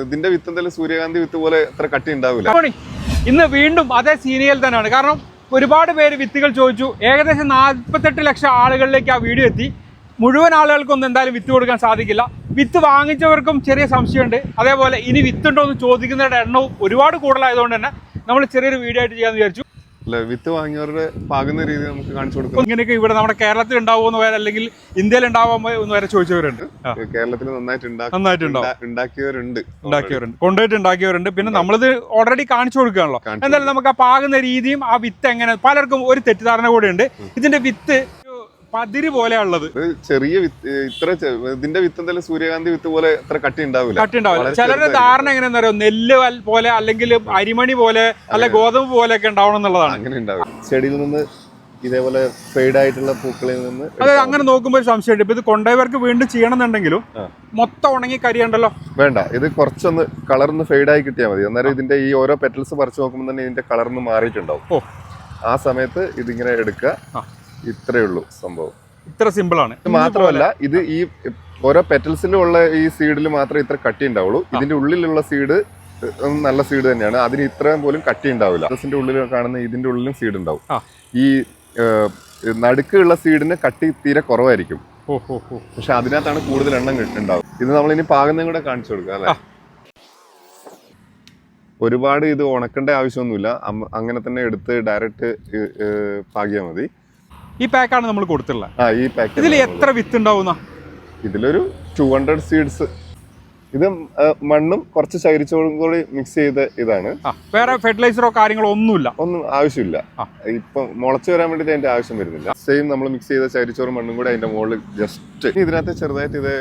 ഇതിന്റെ വിത്ത് എന്തായാലും സൂര്യകാന്തി വിത്ത് പോലെ അത്ര കട്ടി ഉണ്ടാവില്ല. ഇന്ന് വീണ്ടും അതേ സീനിയയിൽ തന്നെയാണ്. കാരണം ഒരുപാട് പേര് വിത്തുകൾ ചോദിച്ചു. ഏകദേശം 48 ലക്ഷം ആളുകളിലേക്ക് ആ വീഡിയോ എത്തി. മുഴുവൻ ആളുകൾക്കൊന്നും എന്തായാലും വിത്ത് കൊടുക്കാൻ സാധിക്കില്ല. വിത്ത് വാങ്ങിച്ചവർക്കും ചെറിയ സംശയമുണ്ട്. അതേപോലെ ഇനി വിത്തുണ്ടോ എന്ന് ചോദിക്കുന്നവരുടെ എണ്ണവും ഒരുപാട് കൂടുതലായതുകൊണ്ട് തന്നെ നമ്മൾ ചെറിയൊരു വീഡിയോ ആയിട്ട് ചെയ്യാമെന്ന് വിചാരിച്ചു. വിത്ത് വാങ്ങിയവരുടെ പാകുന്ന രീതി നമുക്ക് കാണിച്ചു കൊടുക്കും. ഇങ്ങനെയൊക്കെ ഇവിടെ നമ്മുടെ കേരളത്തിൽ ഉണ്ടാവുമെന്ന് വരെ അല്ലെങ്കിൽ ഇന്ത്യയിൽ ഉണ്ടാവുമോ എന്ന് വരെ ചോദിച്ചവരുണ്ട്. കേരളത്തിൽ ഉണ്ടാക്കിയവരുണ്ട്, കൊണ്ടുപോയിട്ട് ഉണ്ടാക്കിയവരുണ്ട്. പിന്നെ നമ്മളിത് ഓൾറെഡി കാണിച്ചു കൊടുക്കുകയാണല്ലോ. എന്തായാലും നമുക്ക് ആ പാകുന്ന രീതിയും ആ വിത്ത് എങ്ങനെ, പലർക്കും ഒരു തെറ്റിദ്ധാരണ കൂടെ ഉണ്ട്. ഇതിന്റെ വിത്ത് പതിര് പോലെയുള്ളത്, ചെറിയ വിത്ത്. ഇതിന്റെ വിത്ത് എന്തായാലും സൂര്യകാന്തി വിത്ത് പോലെ അത്ര കട്ടി ഉണ്ടാവില്ല. ചിലരുടെ ധാരണ എങ്ങനെയാണെന്ന് അറിയോ, നെല്ല് പോലെ അല്ലെങ്കിൽ അരിമണി പോലെ അല്ലെ ഗോതമ്പ് പോലെയൊക്കെ ഉണ്ടാവണം എന്നുള്ളതാണ്. അങ്ങനെ ഉണ്ടാവും. ചെടിയിൽ നിന്ന് ഇതേപോലെ ഫെയ്ഡ് ആയിട്ടുള്ള പൂക്കളിൽ നിന്ന് അതായത് അങ്ങനെ നോക്കുമ്പോൾ ഒരു സംശയമുണ്ട്. ഇപ്പൊ ഇത് കൊണ്ടുപോയവർക്ക് വീണ്ടും ചെയ്യണമെന്നുണ്ടെങ്കിലും മൊത്തം ഉണങ്ങി കരിയുണ്ടല്ലോ. വേണ്ട, ഇത് കുറച്ചൊന്ന് കളർന്ന് ഫെയ്ഡ് ആയി കിട്ടിയാൽ മതി. അന്നേരം ഇതിന്റെ ഈ ഓരോ പെറ്റൽസ് പറിച്ചു നോക്കുമ്പോൾ തന്നെ ഇതിന്റെ കളർന്ന് മാറിയിട്ടുണ്ടാവും. ആ സമയത്ത് ഇതിങ്ങനെ എടുക്കുക. ഇത്രയേ ഉള്ളൂ സംഭവം. ഇത്ര സിമ്പിൾ ആണ്. ഇത് മാത്രമല്ല, ഇത് ഈ ഓരോ പെറ്റൽസിലും ഉള്ള ഈ സീഡിൽ മാത്രമേ ഇത്ര കട്ടി ഉണ്ടാവുള്ളൂ. ഇതിന്റെ ഉള്ളിലുള്ള സീഡ് നല്ല സീഡ് തന്നെയാണ്. അതിന് ഇത്രയും പോലും കട്ടി ഉണ്ടാവില്ല. പെറ്റൽസിന്റെ ഉള്ളിൽ കാണുന്ന ഇതിന്റെ ഉള്ളിലും സീഡ് ഉണ്ടാവും. ഈ നടുക്കുള്ള സീഡിന് കട്ടി തീരെ കുറവായിരിക്കും. പക്ഷെ അതിനകത്താണ് കൂടുതൽ എണ്ണം ഉണ്ടാവും. ഇത് നമ്മളിനി പാകുന്നതും കൂടെ കാണിച്ചു കൊടുക്കുക അല്ലെ. ഒരുപാട് ഇത് ഉണക്കേണ്ട ആവശ്യമൊന്നുമില്ല. അങ്ങനെ തന്നെ എടുത്ത് ഡയറക്റ്റ് പാകിയാൽ മതി. ഈ പാക്കാണ് നമ്മൾ കൊടുത്തിട്ടുള്ളത്. ഈ പാക്ക് ഇതിൽ എത്ര വിത്ത് ഉണ്ടാവുന്ന? ഇതിലൊരു 200 സീഡ്സ്. ഇത് മണ്ണും കുറച്ച് ചകിരിച്ചോറും കൂടി മിക്സ് ചെയ്ത ഇതാണ്. വേറെ ഫെർട്ടിലൈസറോ കാര്യങ്ങളോ ഒന്നും ആവശ്യമില്ല. ഇപ്പൊ മുളച്ചു വരാൻ വേണ്ടിട്ട് അതിന്റെ ആവശ്യം വരുന്നില്ല. സെയിം നമ്മൾ മിക്സ് ചെയ്ത ചകിരിച്ചോറും മണ്ണും കൂടി അതിന്റെ മുകളിൽ ജസ്റ്റ് ഇതിനകത്ത് ചെറുതായിട്ട് ഇത്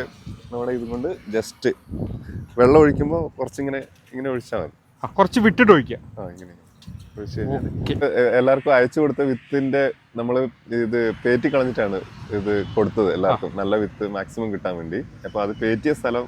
നമ്മുടെ ഇതുകൊണ്ട് ജസ്റ്റ് വെള്ളം ഒഴിക്കുമ്പോൾ കുറച്ചിങ്ങനെ ഒഴിച്ചാൽ മതി. കുറച്ച് വിട്ടിട്ട് ഒഴിക്കുക. ഇങ്ങനെ എല്ലാവർക്കും അയച്ചു കൊടുത്ത വിത്തിന്റെ നമ്മള് ഇത് പേറ്റി കളഞ്ഞിട്ടാണ് ഇത് കൊടുത്തത് എല്ലാവർക്കും. നല്ല വിത്ത് മാക്സിമം കിട്ടാൻ വേണ്ടി. അപ്പൊ അത് പേറ്റിയ സ്ഥലം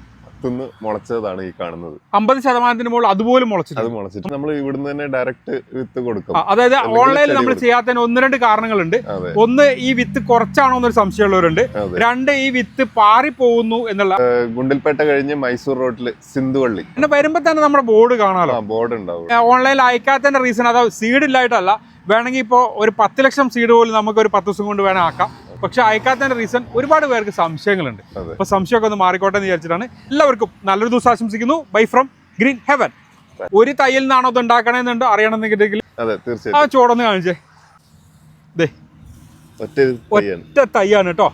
മുളച്ചതാണ് ഈ കാണുന്നത്. 50% മുകളിൽ അതുപോലെ മുളച്ചിട്ട് നമ്മൾ ഇവിടുന്ന് തന്നെ ഡയറക്റ്റ് വിത്ത് കൊടുക്കും. അതായത് ഓൺലൈനിൽ നമ്മൾ ചെയ്യാത്തതിന് 1-2 കാരണങ്ങളുണ്ട്. ഒന്ന്, ഈ വിത്ത് കുറച്ചാണോ എന്നൊരു സംശയമുള്ളവരുണ്ട്. 2, ഈ വിത്ത് പാറിപ്പോകുന്നു എന്നുള്ള. ഗുണ്ടിൽപേട്ട കഴിഞ്ഞ് മൈസൂർ റോഡില് സിന്ധുവള്ളി പിന്നെ വരുമ്പോ തന്നെ നമ്മുടെ ബോർഡ് കാണാമല്ലോ. ബോർഡ് ഉണ്ടാവും. ഓൺലൈനിൽ അയക്കാത്തതിന്റെ റീസൺ അതാ സീഡ് ഇല്ലായിട്ടല്ല. വേണമെങ്കിൽ ഇപ്പോൾ ഒരു 10 ലക്ഷം സീഡ് പോലും നമുക്ക് ഒരു 10 ദിവസം കൊണ്ട് വേണം ആക്കാം. പക്ഷെ അയക്കാത്തതിന്റെ റീസൺ ഒരുപാട് പേർക്ക് സംശയങ്ങളുണ്ട്. അപ്പൊ സംശയമൊക്കെ ഒന്ന് മാറിക്കോട്ടെ എന്ന് വിചാരിച്ചിട്ടാണ്. എല്ലാവർക്കും നല്ലൊരു ദിവസം ആശംസിക്കുന്നു. Bye from green heaven. ഒരു തയ്യിൽ നിന്നാണോ ഇത് ഉണ്ടാക്കണമെന്നുണ്ട് അറിയണമെന്നുണ്ടെങ്കിൽ ആ ചോടൊന്ന് കാണിച്ചേ. ഒറ്റ തയ്യാണ് കേട്ടോ.